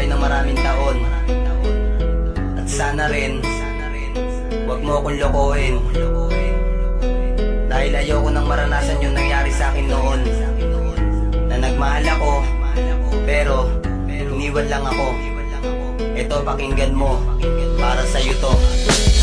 tayo ng maraming taon. At sana rin, huwag mo akong lokohin, dahil ayoko nang maranasan yung nangyari sa akin noon. Na nagmahal ako, pero iniwan lang ako. Ito, pakinggan mo, para sa'yo to.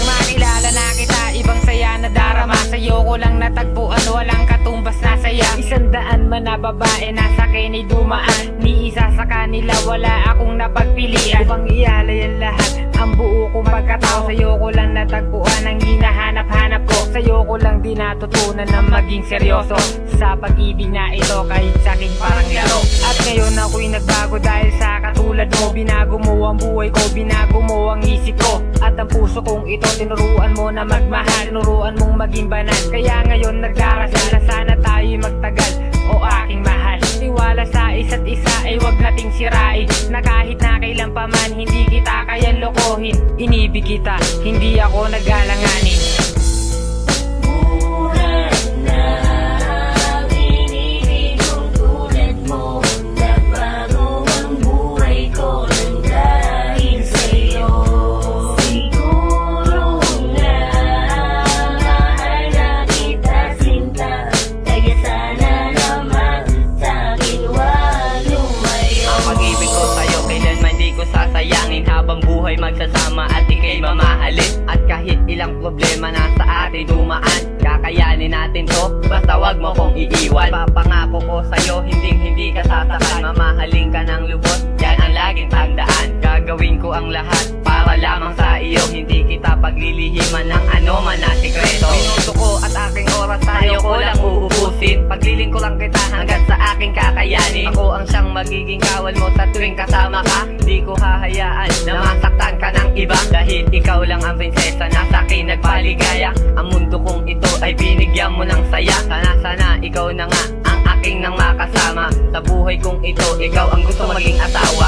Nung makilala na kita, ibang saya na darama. Sa'yo ko lang natagpuan, walang katumbas na saya. 100 man na babae nasa akin ay dumaan. Ni isa sa kanila wala akong napagpilian. Upang ialay ang lahat, ang buo kong pagkatao. Sa'yo ko lang natagpuan ang hinahanap-hanap ko. Sa'yo ko lang din natutunan na maging seryoso sa pag-ibig na ito, kahit sa'kin parang laro. At ngayon ako'y nagbago dahil sa katulad mo. Binago mo ang buhay ko, binago mo ang isip ko. At ang puso kong ito, tinuruan mo na magmahal, tinuruan mong maging banal. Kaya ngayon nagdarasal na sana tayo'y magtagal, o aking mahal. Tiwala sa isa't isa ay wag nating sirain, na kahit na kailan pa man hindi kita kaya lokohin. Inibig kita, hindi ako nag-alanganin. Sasayangin habang buhay magsasama at ika'y mamahalin. At kahit ilang problema na sa atin dumaan, kakayanin natin to, basta wag mo kong iiwan. Papangako ko sa'yo, hindi ka sasaktan. Mamahalin ka ng lubos, yan ang laging tandaan. Gagawin ko ang lahat para lamang sa iyo, hindi kita paglilihiman ng ano man na sikreto. Minuto ko at aking oras sa'yo ko lang uubusin. Pagliling ko lang kita hanggat sa aking kakayanin. Ako ang siyang magiging kawal mo sa tuwing kasama ka. Di ko hahayaan na masaktan ka ng iba, dahil ikaw lang ang prinsesa na sa'kin nagpaligaya. Ang mundo kong ito ay binigyan mo ng saya. Sana ikaw na nga ang aking nang makasama. Sa buhay kong ito, ikaw ang gusto maging asawa.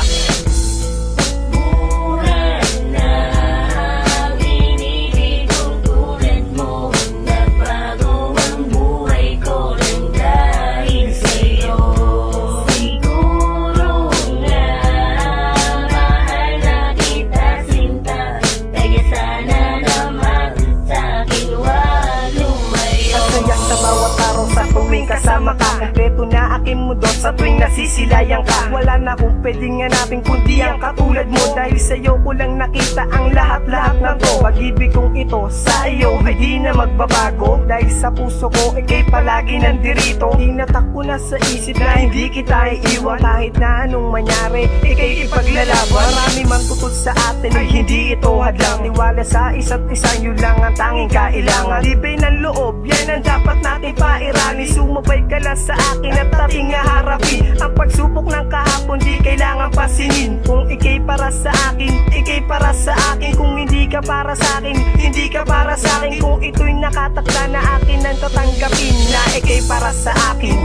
Kasama ka, kompleto na aking mundo sa tuwing nasisilayan ka. Wala na akong pwedeng hanapin kundi ang katulad mo, dahil sa'yo ko lang nakita ang lahat-lahat na to. Pag-ibig kong ito sa iyo ay di na magbabago, dahil sa puso ko ika'y palagi nandirito. Tinatakbo na sa isip na hindi kita iiwan, kahit na anong manyari ika'y ipaglalaban. Marami man tutol sa atin ay hindi ito hadlang. Tiwala sa isa't isa, yun lang ang tanging kailangan. Libay ng loob, yan ang dapat natin pairani. Sumabay ka lang sa akin at ating harapin ang pagsubok ng kahapon, di kailangan pasinin. Kung ika'y para sa akin, ika'y para sa akin. Kung hindi ka para sa akin, hindi ka para sa akin. Kung ito'y nakatakda na akin ang tatanggapin, na ika'y para sa akin.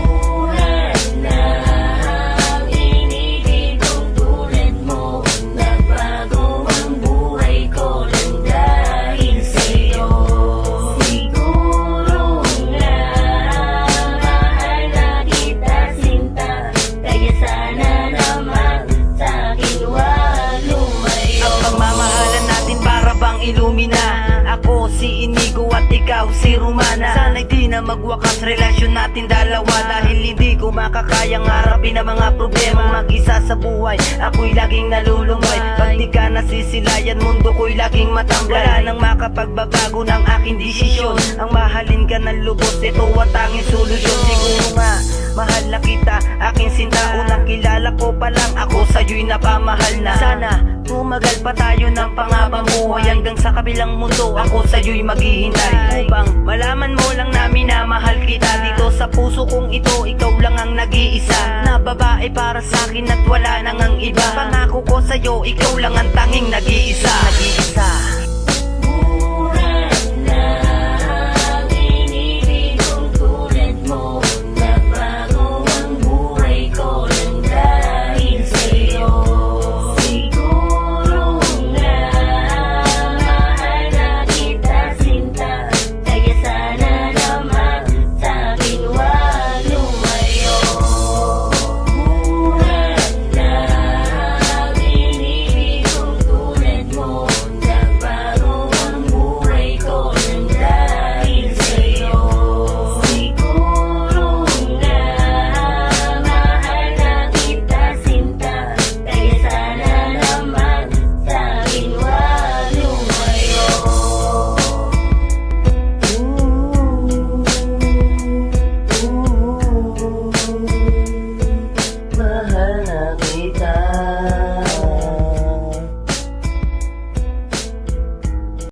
Ilumina, ako si Inigo at ikaw si Romana. Sana'y di na magwakas relasyon natin dalawa, dahil hindi ko makakayang harapin ang mga problema mag-isa sa buhay. Ako'y laging nalulumay, pag di ka nasisilayan, mundo ko'y laging matamblay. Wala nang makapagbabago ng aking desisyon, ang mahalin ka ng lubos, ito ang tanging solusyon. Siguro nga, mahal na kita, aking sinta. Unang kilala ko pa lang, ako sa'yo'y napamahal na. Sana tumagal pa tayo ng pangapamuhay, hanggang sa kabilang mundo ako sa'yo'y maghihintay. Upang malaman mo lang na minamahal kita. Dito sa puso kong ito, ikaw lang ang nag-iisa, na babae para sa'kin at wala nang ang iba. Pangako ko sa'yo, ikaw lang ang tanging nag-iisa.